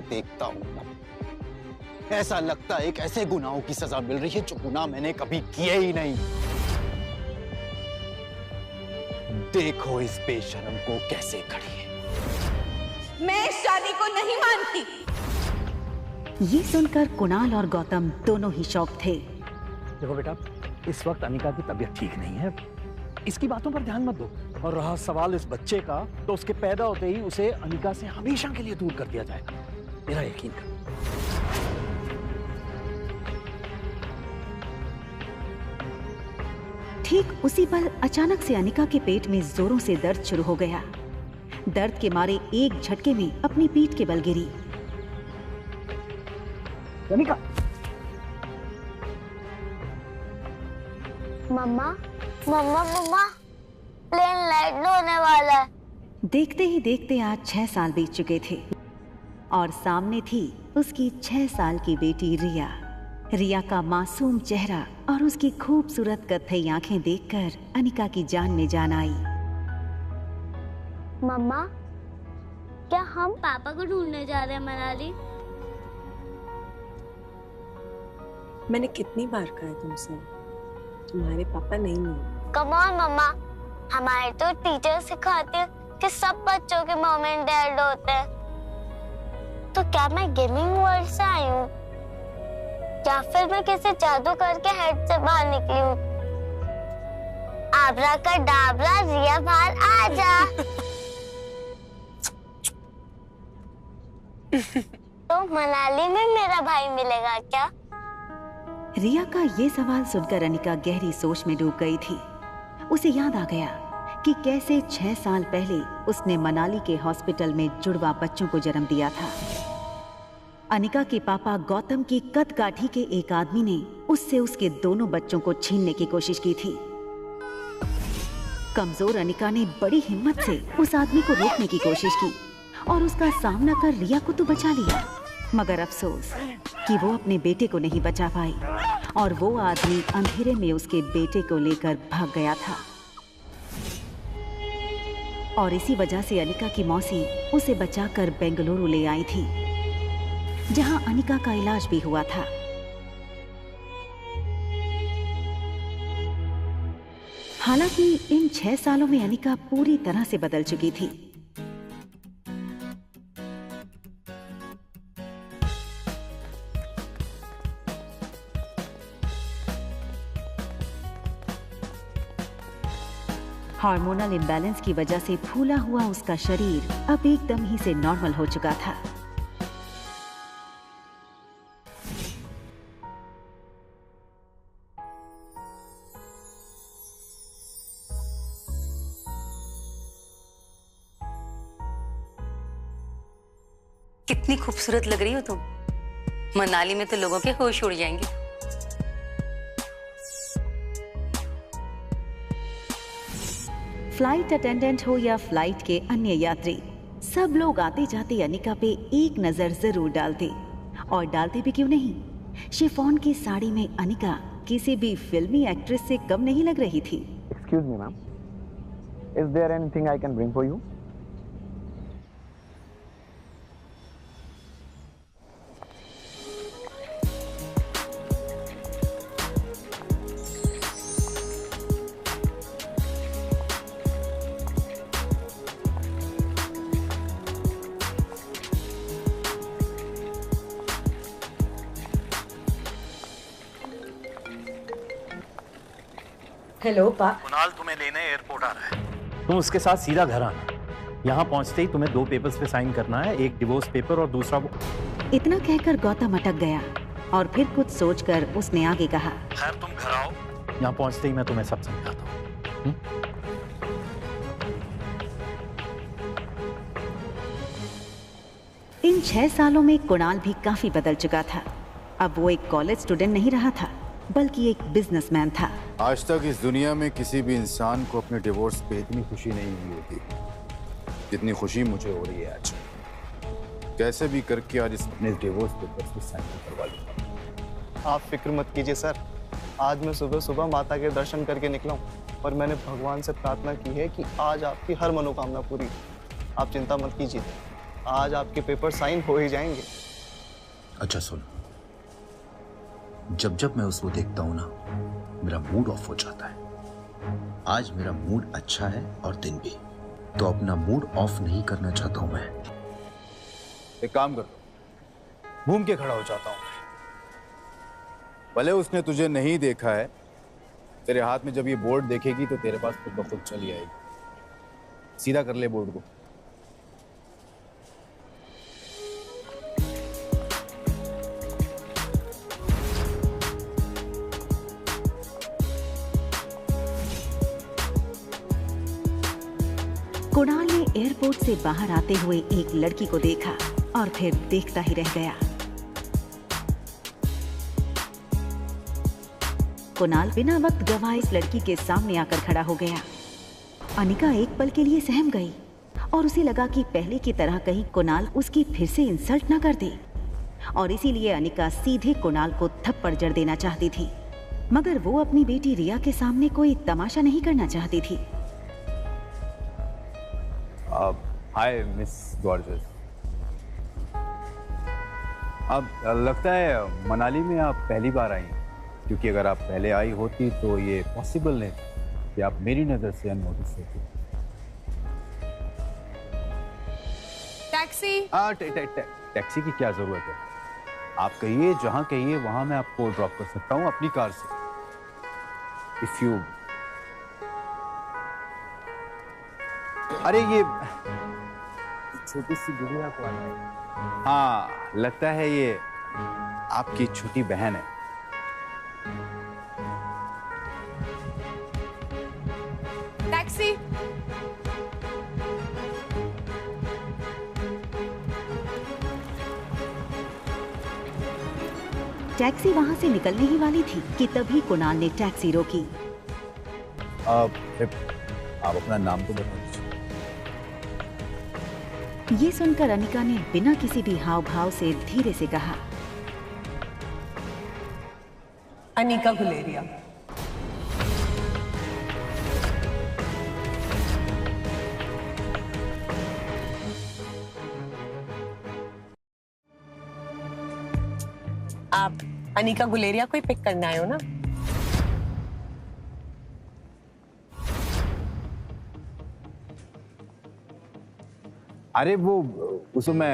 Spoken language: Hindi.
देखता हूँ ना, ऐसा लगता है एक ऐसे गुनाहों की सजा मिल रही है जो गुनाह मैंने कभी किए ही नहीं। देखो इस बेशरम को कैसे खड़ी है। मैं इस शादी को नहीं मानती। ये सुनकर कुणाल और गौतम दोनों ही शॉक थे। देखो बेटा, इस वक्त अनिका की तबीयत ठीक नहीं है, इसकी बातों पर ध्यान मत दो। और रहा सवाल इस बच्चे का, तो उसके पैदा होते ही उसे अनिका से हमेशा के लिए दूर कर दिया जाएगा, मेरा यकीन कर। ठीक उसी पल अचानक से अनिका के पेट में जोरों से दर्द शुरू हो गया। दर्द के मारे एक झटके में अपनी पीठ के बल गिरी। अनिका, मम्मा मम्मा मम्मा, प्लेन लैंड होने वाला है। देखते ही देखते आज 6 साल बीत चुके थे और सामने थी उसकी 6 साल की बेटी रिया। रिया का मासूम चेहरा और उसकी खूबसूरत कत्थई आंखें देखकर अनिका की जान में जान आई। मम्मा, क्या हम पापा को ढूंढने जा रहे हैं मनाली? मैंने कितनी बार कहा है तुमसे, तुम्हारे पापा नहीं मिले। कम ऑन मम्मा, हमारे तो टीचर सिखाते हैं कि सब बच्चों के मॉम एंड डैड होते हैं। तो क्या मैं गेमिंग वर्ल्ड से आई हूँ, या फिर मैं किसी जादू करके हेड से बाहर निकली हूँ? आबरा का डाबरा, रिया बाहर आ जा। तो मनाली में मेरा भाई मिलेगा क्या? रिया का ये सवाल सुनकर अनिका गहरी सोच में डूब गई थी। उसे याद आ गया कि कैसे 6 साल पहले उसने मनाली के हॉस्पिटल में जुड़वा बच्चों को जन्म दिया था। अनिका के पापा गौतम की कदकाठी के एक आदमी ने उससे उसके दोनों बच्चों को छीनने की कोशिश की थी। कमजोर अनिका ने बड़ी हिम्मत से उस आदमी को रोकने की कोशिश की और उसका सामना कर रिया को तो बचा लिया, मगर अफसोस कि वो अपने बेटे को नहीं बचा पाई और वो आदमी अंधेरे में उसके बेटे को लेकर भाग गया था। और इसी वजह से अनिका की मौसी उसे बचाकर बेंगलुरु ले आई थी, जहां अनिका का इलाज भी हुआ था। हालांकि इन 6 सालों में अनिका पूरी तरह से बदल चुकी थी। हार्मोनल इम्बैलेंस की वजह से फूला हुआ उसका शरीर अब एकदम ही से नॉर्मल हो चुका था। कितनी खूबसूरत लग रही हो तुम। मनाली में तो लोगों के होश उड़ जाएंगे। फ्लाइट अटेंडेंट हो या फ्लाइट के अन्य यात्री, सब लोग आते जाते अनिका पे एक नजर जरूर डालते। और डालते भी क्यों नहीं, शिफॉन की साड़ी में अनिका किसी भी फिल्मी एक्ट्रेस से कम नहीं लग रही थी। Excuse me ma'am, is there anything I can bring for you? Hello Kunal तुम्हें लेने एयरपोर्ट आ रहा है, तुम उसके साथ सीधा घर आना। यहाँ पहुँचते ही तुम्हें 2 पेपर्स पे साइन करना है, एक डिवोर्स पेपर और दूसरा वो। इतना कहकर गौतम अटक गया और फिर कुछ सोचकर उसने आगे कहा, खैर तुम घर आओ, यहाँ पहुँचते ही मैं तुम्हें सब समझाता हूँ। इन 6 सालों में कुणाल भी काफी बदल चुका था। अब वो एक कॉलेज स्टूडेंट नहीं रहा था, बल्कि एक बिजनेसमैन था। आज तक इस दुनिया में किसी भी इंसान को अपने डिवोर्स पे इतनी खुशी नहीं हुई होती जितनी खुशी मुझे हो रही है आज। कैसे भी करके आज अपने डिवोर्स पेपर पे साइन करवा लूंगा। आप फिक्र मत कीजिए सर, आज मैं सुबह सुबह माता के दर्शन करके निकला हूँ और मैंने भगवान से प्रार्थना की है कि आज आपकी हर मनोकामना पूरी। आप चिंता मत कीजिए। आज आपके पेपर साइन हो ही जाएंगे। अच्छा सुन, जब जब मैं उसको देखता हूं ना, मेरा मूड ऑफ हो जाता है। आज मेरा मूड अच्छा है और दिन भी, तो अपना मूड ऑफ नहीं करना चाहता हूं मैं। एक काम कर, घूम के खड़ा हो जाता हूं। भले उसने तुझे नहीं देखा है, तेरे हाथ में जब ये बोर्ड देखेगी तो तेरे पास खुद ब खुद चली आएगी। सीधा कर ले बोर्ड को। कुणाल ने एयरपोर्ट से बाहर आते हुए एक लड़की को देखा और फिर देखता ही रह गया। कुणाल बिना वक्त गवाए इस लड़की के सामने आकर खड़ा हो गया। अनिका एक पल के लिए सहम गई और उसे लगा कि पहले की तरह कहीं कुणाल उसकी फिर से इंसल्ट ना कर दे, और इसीलिए अनिका सीधे कुणाल को थप्पड़ जड़ देना चाहती थी, मगर वो अपनी बेटी रिया के सामने कोई तमाशा नहीं करना चाहती थी। Hi miss gorgeous. अब लगता है मनाली में आप पहली बार आई हैं, क्योंकि अगर आप पहले आई होती तो ये पॉसिबल नहीं कि आप मेरी नज़र से अननोटिस होती। टैक्सी। टैक्सी की क्या ज़रूरत है? आप कहिए, जहाँ कहिए वहाँ मैं आपको ड्रॉप कर सकता हूँ अपनी कार से। इफ यू अरे ये छोटी सी गुड़िया को आना है। हाँ, लगता है ये आपकी छोटी बहन है। टैक्सी। टैक्सी वहां से निकलने ही वाली थी कि तभी कुणाल ने टैक्सी रोकी। आप अपना नाम तो बता दीजिए। ये सुनकर अनिका ने बिना किसी भी हाव भाव से धीरे से कहा, अनिका गुलेरिया। आप अनिका गुलेरिया को ही पिक करने आए हो ना? अरे वो उसमें